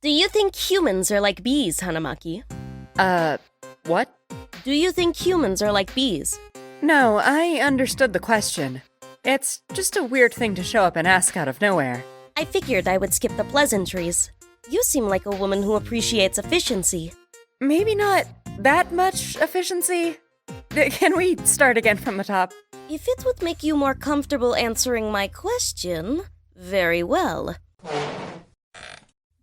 Do you think humans are like bees, Hanamaki? What? Do you think humans are like bees? No, I understood the question. It's just a weird thing to show up and ask out of nowhere. I figured I would skip the pleasantries. You seem like a woman who appreciates efficiency. Maybe not that much efficiency? Can we start again from the top? If it would make you more comfortable answering my question, very well.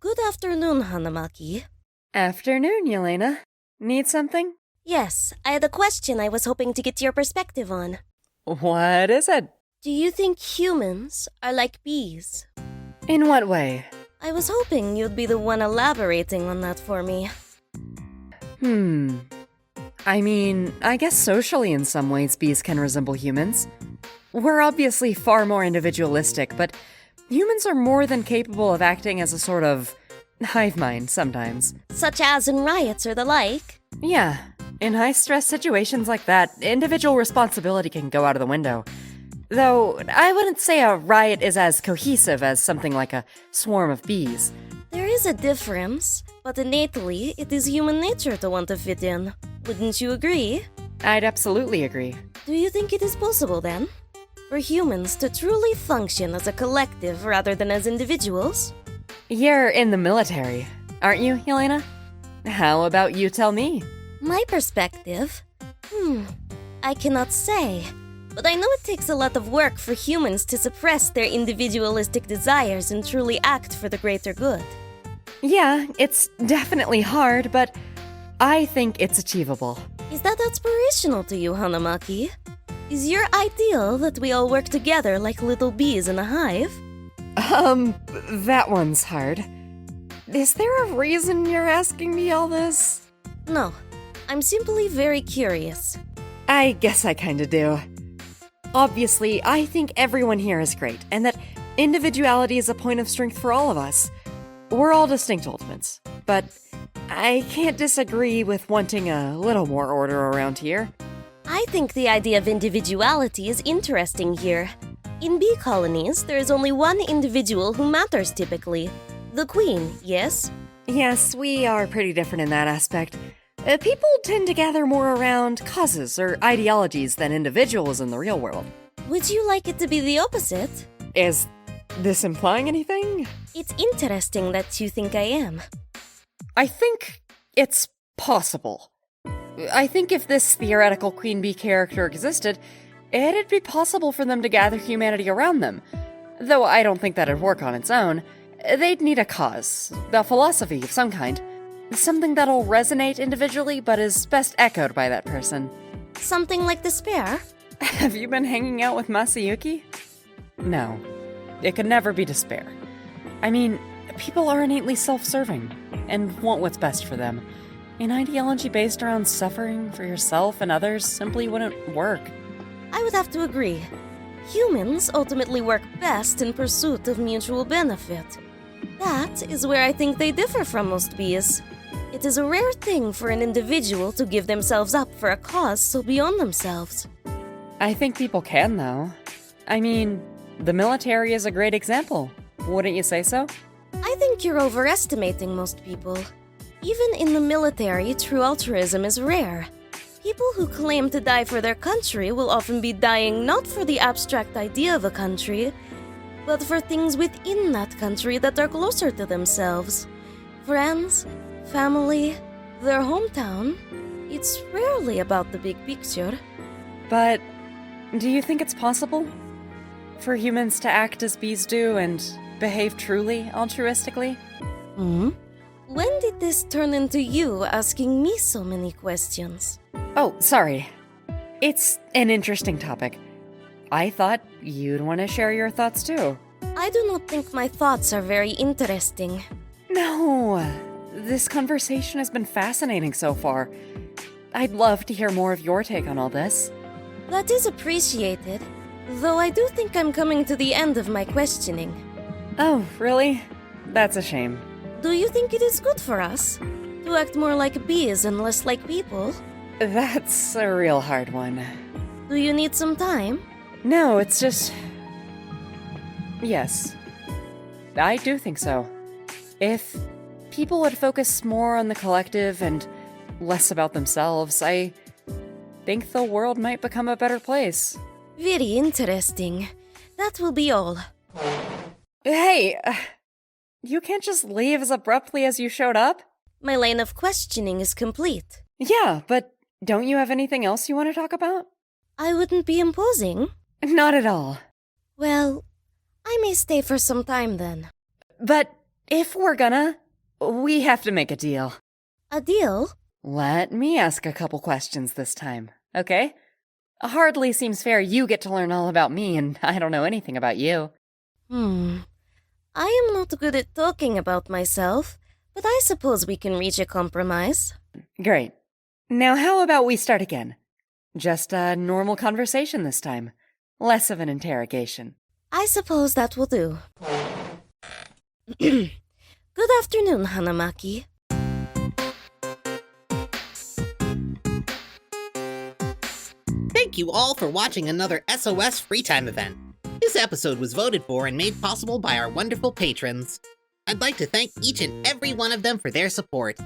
Good afternoon, Hanamaki. Afternoon, Jelena. Need something? Yes, I had a question I was hoping to get your perspective on. What is it? Do you think humans are like bees? In what way? I was hoping you'd be the one elaborating on that for me. I mean, I guess socially in some ways bees can resemble humans. We're obviously far more individualistic, but humans are more than capable of acting as a sort of hive mind sometimes. Such as in riots or the like? Yeah, in high-stress situations like that, individual responsibility can go out of the window. Though, I wouldn't say a riot is as cohesive as something like a swarm of bees. There is a difference, but innately, it is human nature to want to fit in. Wouldn't you agree? I'd absolutely agree. Do you think it is possible, then, for humans to truly function as a collective rather than as individuals? You're in the military, aren't you, Jelena? How about you tell me? My perspective? I cannot say. But I know it takes a lot of work for humans to suppress their individualistic desires and truly act for the greater good. Yeah, it's definitely hard, but I think it's achievable. Is that aspirational to you, Hanamaki? Is your ideal that we all work together like little bees in a hive? That one's hard. Is there a reason you're asking me all this? No, I'm simply very curious. I guess I kinda do. Obviously, I think everyone here is great, and that individuality is a point of strength for all of us. We're all distinct ultimates, but I can't disagree with wanting a little more order around here. I think the idea of individuality is interesting here. In bee colonies, there is only one individual who matters typically. The queen, yes? Yes, we are pretty different in that aspect. People tend to gather more around causes or ideologies than individuals in the real world. Would you like it to be the opposite? Is this implying anything? It's interesting that you think I am. I think it's possible. I think if this theoretical queen bee character existed, it'd be possible for them to gather humanity around them. Though I don't think that'd work on its own. They'd need a cause, a philosophy of some kind. Something that'll resonate individually but is best echoed by that person. Something like despair? Have you been hanging out with Masayuki? No. It could never be despair. I mean, people are innately self-serving and want what's best for them. An ideology based around suffering for yourself and others simply wouldn't work. I would have to agree. Humans ultimately work best in pursuit of mutual benefit. That is where I think they differ from most bees. It is a rare thing for an individual to give themselves up for a cause so beyond themselves. I think people can, though. I mean, the military is a great example. Wouldn't you say so? I think you're overestimating most people. Even in the military, true altruism is rare. People who claim to die for their country will often be dying not for the abstract idea of a country, but for things within that country that are closer to themselves. Friends, family, their hometown. It's rarely about the big picture. But do you think it's possible for humans to act as bees do and behave truly altruistically? When did this turn into you asking me so many questions? Oh, sorry. It's an interesting topic. I thought you'd want to share your thoughts too. I do not think my thoughts are very interesting. No, this conversation has been fascinating so far. I'd love to hear more of your take on all this. That is appreciated, though I do think I'm coming to the end of my questioning. Oh, really? That's a shame. Do you think it is good for us to act more like bees and less like people? That's a real hard one. Do you need some time? No, it's just... Yes. I do think so. If people would focus more on the collective and less about themselves, I think the world might become a better place. Very interesting. That will be all. Hey, you can't just leave as abruptly as you showed up? My line of questioning is complete. Yeah, but don't you have anything else you want to talk about? I wouldn't be imposing. Not at all. Well, I may stay for some time then. But if we're gonna, we have to make a deal. A deal? Let me ask a couple questions this time, okay? Hardly seems fair you get to learn all about me and I don't know anything about you. I am not good at talking about myself, but I suppose we can reach a compromise. Great. Now how about we start again? Just a normal conversation this time. Less of an interrogation. I suppose that will do. Good afternoon, Hanamaki. Thank you all for watching another SOS Free Time event. This episode was voted for and made possible by our wonderful patrons. I'd like to thank each and every one of them for their support.